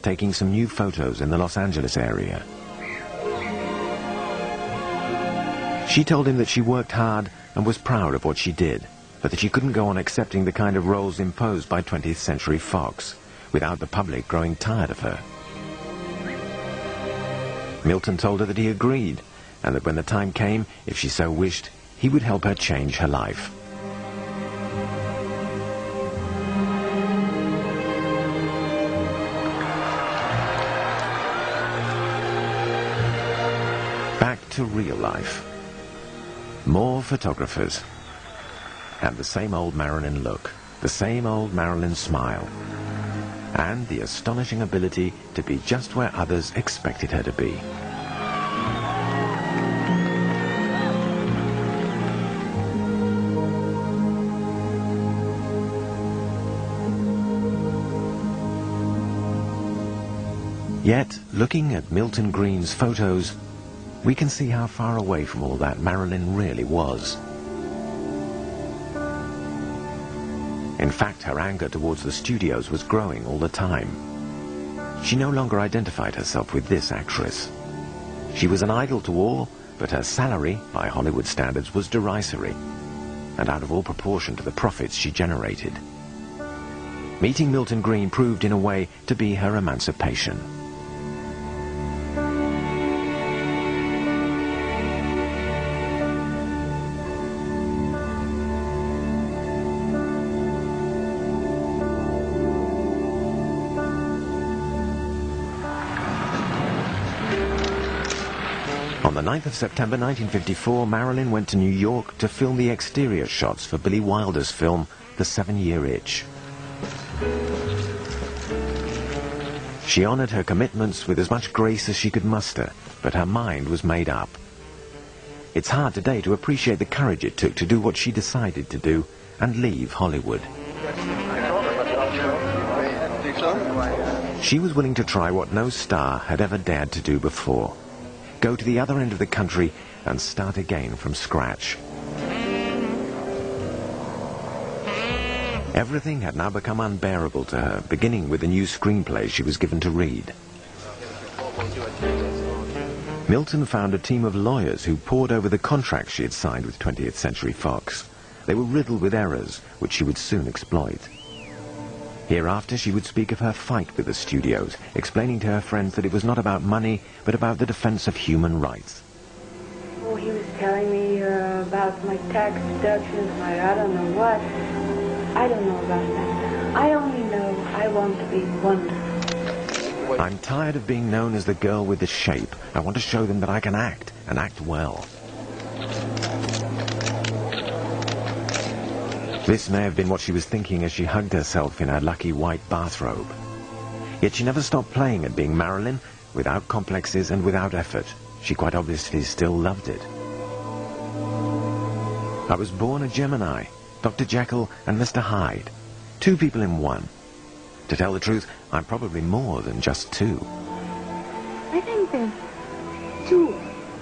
taking some new photos in the Los Angeles area. She told him that she worked hard and was proud of what she did, but that she couldn't go on accepting the kind of roles imposed by 20th Century Fox without the public growing tired of her. Milton told her that he agreed, and that when the time came, if she so wished, he would help her change her life. Back to real life. More photographers. And the same old Marilyn look, the same old Marilyn smile, and the astonishing ability to be just where others expected her to be. Yet, looking at Milton Greene's photos, we can see how far away from all that Marilyn really was. In fact, her anger towards the studios was growing all the time. She no longer identified herself with this actress. She was an idol to all, but her salary, by Hollywood standards, was derisory, and out of all proportion to the profits she generated. Meeting Milton Greene proved in a way to be her emancipation. On the 9th of September 1954, Marilyn went to New York to film the exterior shots for Billy Wilder's film, The 7-Year Itch. She honored her commitments with as much grace as she could muster, but her mind was made up. It's hard today to appreciate the courage it took to do what she decided to do and leave Hollywood. She was willing to try what no star had ever dared to do before. Go to the other end of the country and start again from scratch. Everything had now become unbearable to her, beginning with the new screenplay she was given to read. Milton found a team of lawyers who pored over the contracts she had signed with 20th Century Fox. They were riddled with errors, which she would soon exploit. Hereafter, she would speak of her fight with the studios, explaining to her friends that it was not about money, but about the defense of human rights. Oh, he was telling me about my tax deductions, my I don't know what. I don't know about that. I only know I want to be wonderful. I'm tired of being known as the girl with the shape. I want to show them that I can act, and act well. This may have been what she was thinking as she hugged herself in her lucky white bathrobe. Yet she never stopped playing at being Marilyn, without complexes and without effort. She quite obviously still loved it. I was born a Gemini, Dr. Jekyll and Mr. Hyde. 2 people in one. To tell the truth, I'm probably more than just 2. I think there's 2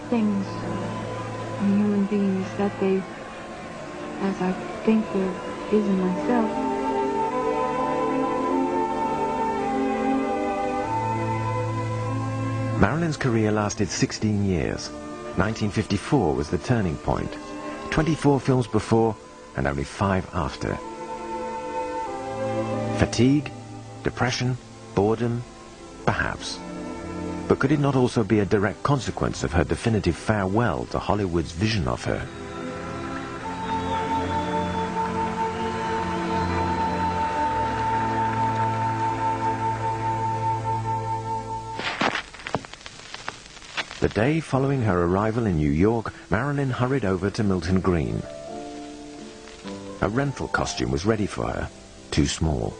things in human beings that they, as I think there is in myself. Marilyn's career lasted 16 years. 1954 was the turning point. 24 films before and only 5 after. Fatigue, depression, boredom, perhaps. But could it not also be a direct consequence of her definitive farewell to Hollywood's vision of her? The day following her arrival in New York, Marilyn hurried over to Milton Greene. A rental costume was ready for her, too small.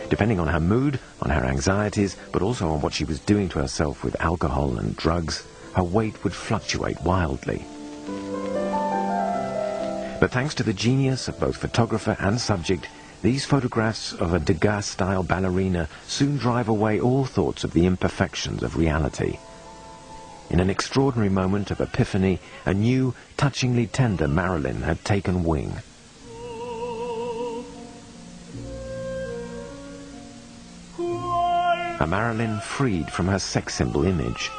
Depending on her mood, on her anxieties, but also on what she was doing to herself with alcohol and drugs, her weight would fluctuate wildly. But thanks to the genius of both photographer and subject, these photographs of a Degas-style ballerina soon drive away all thoughts of the imperfections of reality. In an extraordinary moment of epiphany, a new, touchingly tender Marilyn had taken wing. While A Marilyn freed from her sex symbol image.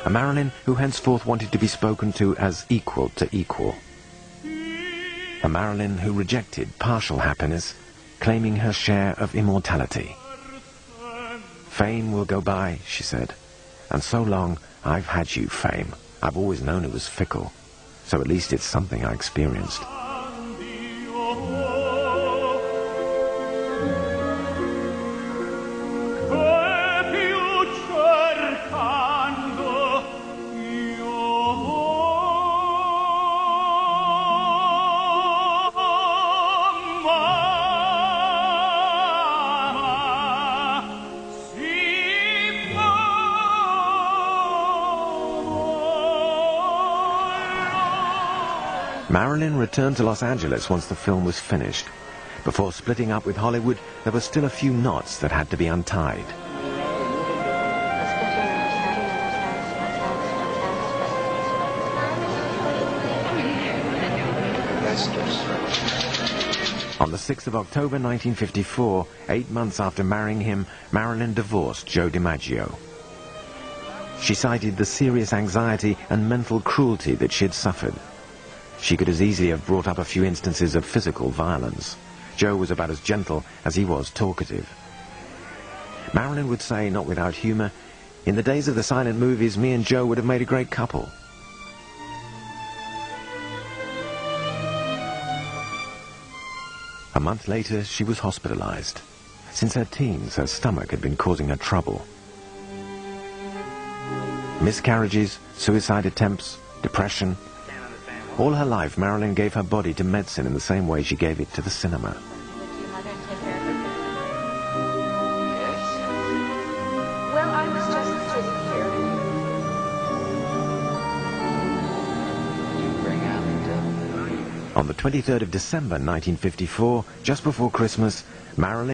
A Marilyn who henceforth wanted to be spoken to as equal to equal. A Marilyn who rejected partial happiness, claiming her share of immortality. Fame will go by, she said, and so long I've had you, fame. I've always known it was fickle, so at least it's something I experienced. Marilyn returned to Los Angeles once the film was finished. Before splitting up with Hollywood, there were still a few knots that had to be untied. On the 6th of October 1954, 8 months after marrying him, Marilyn divorced Joe DiMaggio. She cited the serious anxiety and mental cruelty that she had suffered. She could as easily have brought up a few instances of physical violence. Joe was about as gentle as he was talkative. Marilyn would say, not without humor, "In the days of the silent movies, me and Joe would have made a great couple." A month later, she was hospitalized. Since her teens, her stomach had been causing her trouble. Miscarriages, suicide attempts, depression. All her life, Marilyn gave her body to medicine in the same way she gave it to the cinema. Well, I was just sitting here. On the 23rd of December 1954, just before Christmas, Marilyn